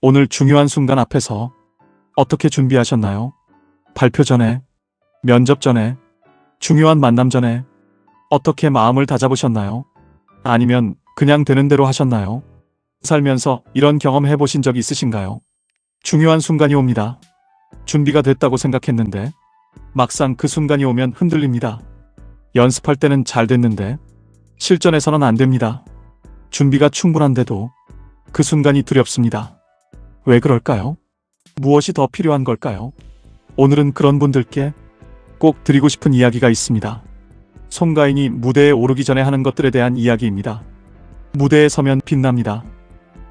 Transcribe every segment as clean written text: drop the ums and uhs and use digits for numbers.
오늘 중요한 순간 앞에서 어떻게 준비하셨나요? 발표 전에, 면접 전에, 중요한 만남 전에 어떻게 마음을 다잡으셨나요? 아니면 그냥 되는 대로 하셨나요? 살면서 이런 경험 해보신 적 있으신가요? 중요한 순간이 옵니다. 준비가 됐다고 생각했는데 막상 그 순간이 오면 흔들립니다. 연습할 때는 잘 됐는데 실전에서는 안 됩니다. 준비가 충분한데도 그 순간이 두렵습니다. 왜 그럴까요? 무엇이 더 필요한 걸까요? 오늘은 그런 분들께 꼭 드리고 싶은 이야기가 있습니다. 송가인이 무대에 오르기 전에 하는 것들에 대한 이야기입니다. 무대에 서면 빛납니다.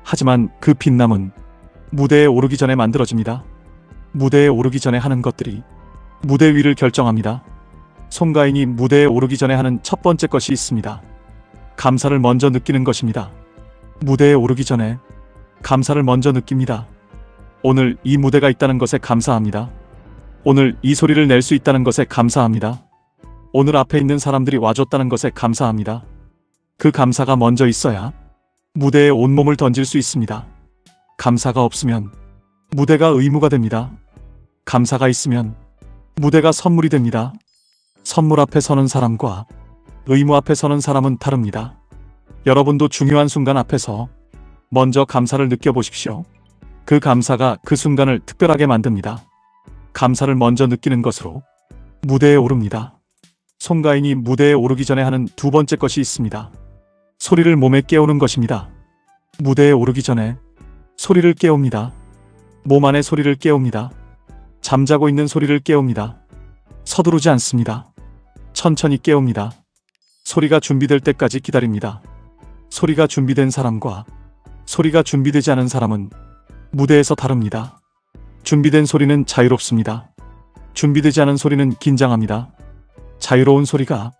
하지만 그 빛남은 무대에 오르기 전에 만들어집니다. 무대에 오르기 전에 하는 것들이 무대 위를 결정합니다. 송가인이 무대에 오르기 전에 하는 첫 번째 것이 있습니다. 감사를 먼저 느끼는 것입니다. 무대에 오르기 전에 감사를 먼저 느낍니다. 오늘 이 무대가 있다는 것에 감사합니다. 오늘 이 소리를 낼 수 있다는 것에 감사합니다. 오늘 앞에 있는 사람들이 와줬다는 것에 감사합니다. 그 감사가 먼저 있어야 무대에 온몸을 던질 수 있습니다. 감사가 없으면 무대가 의무가 됩니다. 감사가 있으면 무대가 선물이 됩니다. 선물 앞에 서는 사람과 의무 앞에 서는 사람은 다릅니다. 여러분도 중요한 순간 앞에서 먼저 감사를 느껴보십시오. 그 감사가 그 순간을 특별하게 만듭니다. 감사를 먼저 느끼는 것으로 무대에 오릅니다. 송가인이 무대에 오르기 전에 하는 두 번째 것이 있습니다. 소리를 몸에 깨우는 것입니다. 무대에 오르기 전에 소리를 깨웁니다. 몸 안의 소리를 깨웁니다. 잠자고 있는 소리를 깨웁니다. 서두르지 않습니다. 천천히 깨웁니다. 소리가 준비될 때까지 기다립니다. 소리가 준비된 사람과 소리가 준비되지 않은 사람은 무대에서 다릅니다. 준비된 소리는 자유롭습니다. 준비되지 않은 소리는 긴장합니다. 자유로운 소리가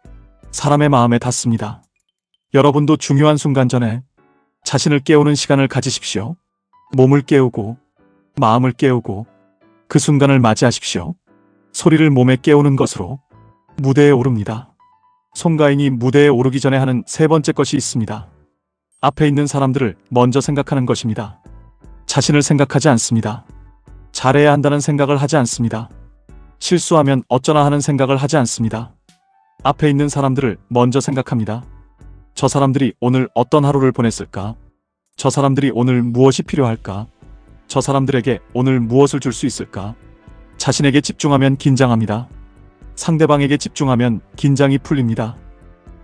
사람의 마음에 닿습니다. 여러분도 중요한 순간 전에 자신을 깨우는 시간을 가지십시오. 몸을 깨우고 마음을 깨우고 그 순간을 맞이하십시오. 소리를 몸에 깨우는 것으로 무대에 오릅니다. 송가인이 무대에 오르기 전에 하는 세 번째 것이 있습니다. 앞에 있는 사람들을 먼저 생각하는 것입니다. 자신을 생각하지 않습니다. 잘해야 한다는 생각을 하지 않습니다. 실수하면 어쩌나 하는 생각을 하지 않습니다. 앞에 있는 사람들을 먼저 생각합니다. 저 사람들이 오늘 어떤 하루를 보냈을까? 저 사람들이 오늘 무엇이 필요할까? 저 사람들에게 오늘 무엇을 줄 수 있을까? 자신에게 집중하면 긴장합니다. 상대방에게 집중하면 긴장이 풀립니다.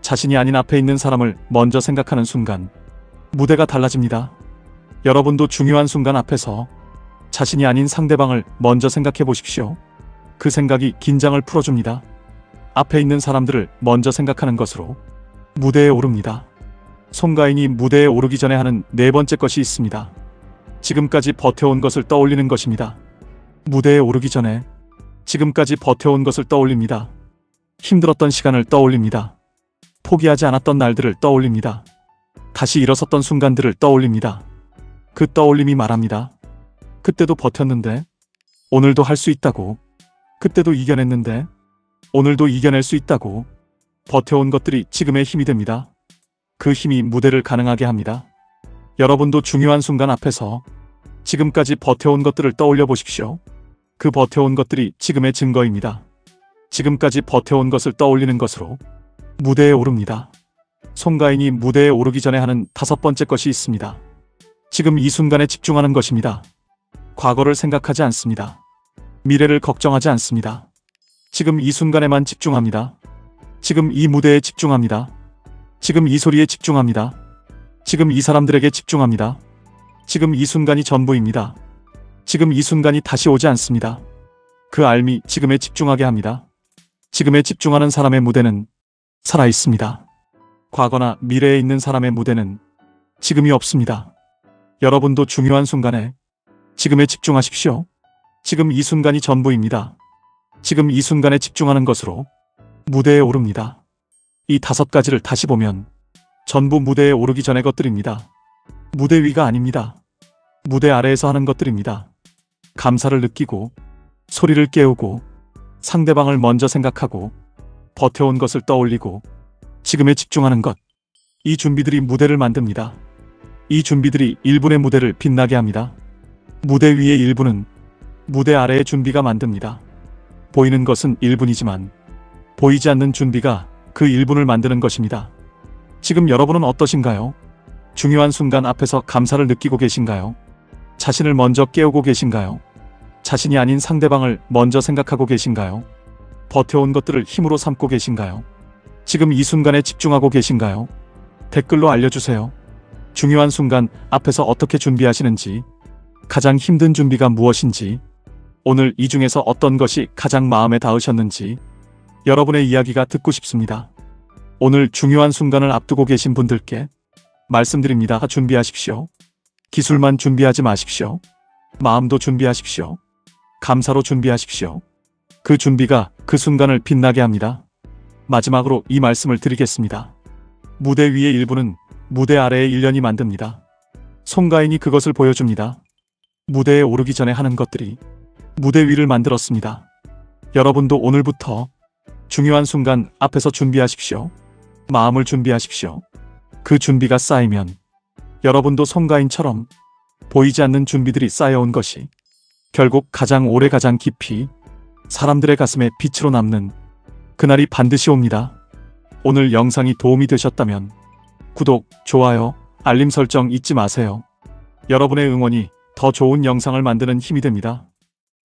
자신이 아닌 앞에 있는 사람을 먼저 생각하는 순간 무대가 달라집니다. 여러분도 중요한 순간 앞에서 자신이 아닌 상대방을 먼저 생각해 보십시오. 그 생각이 긴장을 풀어줍니다. 앞에 있는 사람들을 먼저 생각하는 것으로 무대에 오릅니다. 송가인이 무대에 오르기 전에 하는 네 번째 것이 있습니다. 지금까지 버텨온 것을 떠올리는 것입니다. 무대에 오르기 전에 지금까지 버텨온 것을 떠올립니다. 힘들었던 시간을 떠올립니다. 포기하지 않았던 날들을 떠올립니다. 다시 일어섰던 순간들을 떠올립니다. 그 떠올림이 말합니다. 그때도 버텼는데 오늘도 할 수 있다고. 그때도 이겨냈는데 오늘도 이겨낼 수 있다고. 버텨온 것들이 지금의 힘이 됩니다. 그 힘이 무대를 가능하게 합니다. 여러분도 중요한 순간 앞에서 지금까지 버텨온 것들을 떠올려 보십시오. 그 버텨온 것들이 지금의 증거입니다. 지금까지 버텨온 것을 떠올리는 것으로 무대에 오릅니다. 송가인이 무대에 오르기 전에 하는 다섯 번째 것이 있습니다. 지금 이 순간에 집중하는 것입니다. 과거를 생각하지 않습니다. 미래를 걱정하지 않습니다. 지금 이 순간에만 집중합니다. 지금 이 무대에 집중합니다. 지금 이 소리에 집중합니다. 지금 이 사람들에게 집중합니다. 지금 이 순간이 전부입니다. 지금 이 순간이 다시 오지 않습니다. 그 알미 지금에 집중하게 합니다. 지금에 집중하는 사람의 무대는 살아있습니다. 과거나 미래에 있는 사람의 무대는 지금이 없습니다. 여러분도 중요한 순간에 지금에 집중하십시오. 지금 이 순간이 전부입니다. 지금 이 순간에 집중하는 것으로 무대에 오릅니다. 이 다섯 가지를 다시 보면 전부 무대에 오르기 전의 것들입니다. 무대 위가 아닙니다. 무대 아래에서 하는 것들입니다. 감사를 느끼고 소리를 깨우고 상대방을 먼저 생각하고 버텨온 것을 떠올리고 지금에 집중하는 것. 이 준비들이 무대를 만듭니다. 이 준비들이 1분의 무대를 빛나게 합니다. 무대 위의 일부는 무대 아래의 준비가 만듭니다. 보이는 것은 일부이지만 보이지 않는 준비가 그 일부를 만드는 것입니다. 지금 여러분은 어떠신가요? 중요한 순간 앞에서 감사를 느끼고 계신가요? 자신을 먼저 깨우고 계신가요? 자신이 아닌 상대방을 먼저 생각하고 계신가요? 버텨온 것들을 힘으로 삼고 계신가요? 지금 이 순간에 집중하고 계신가요? 댓글로 알려주세요. 중요한 순간 앞에서 어떻게 준비하시는지, 가장 힘든 준비가 무엇인지, 오늘 이 중에서 어떤 것이 가장 마음에 닿으셨는지 여러분의 이야기가 듣고 싶습니다. 오늘 중요한 순간을 앞두고 계신 분들께 말씀드립니다. 준비하십시오. 기술만 준비하지 마십시오. 마음도 준비하십시오. 감사로 준비하십시오. 그 준비가 그 순간을 빛나게 합니다. 마지막으로 이 말씀을 드리겠습니다. 무대 위의 일부는 무대 아래의 일련이 만듭니다. 송가인이 그것을 보여줍니다. 무대에 오르기 전에 하는 것들이 무대 위를 만들었습니다. 여러분도 오늘부터 중요한 순간 앞에서 준비하십시오. 마음을 준비하십시오. 그 준비가 쌓이면 여러분도 송가인처럼 보이지 않는 준비들이 쌓여온 것이 결국 가장 오래 가장 깊이 사람들의 가슴에 빛으로 남는 그날이 반드시 옵니다. 오늘 영상이 도움이 되셨다면 구독, 좋아요, 알림 설정 잊지 마세요. 여러분의 응원이 더 좋은 영상을 만드는 힘이 됩니다.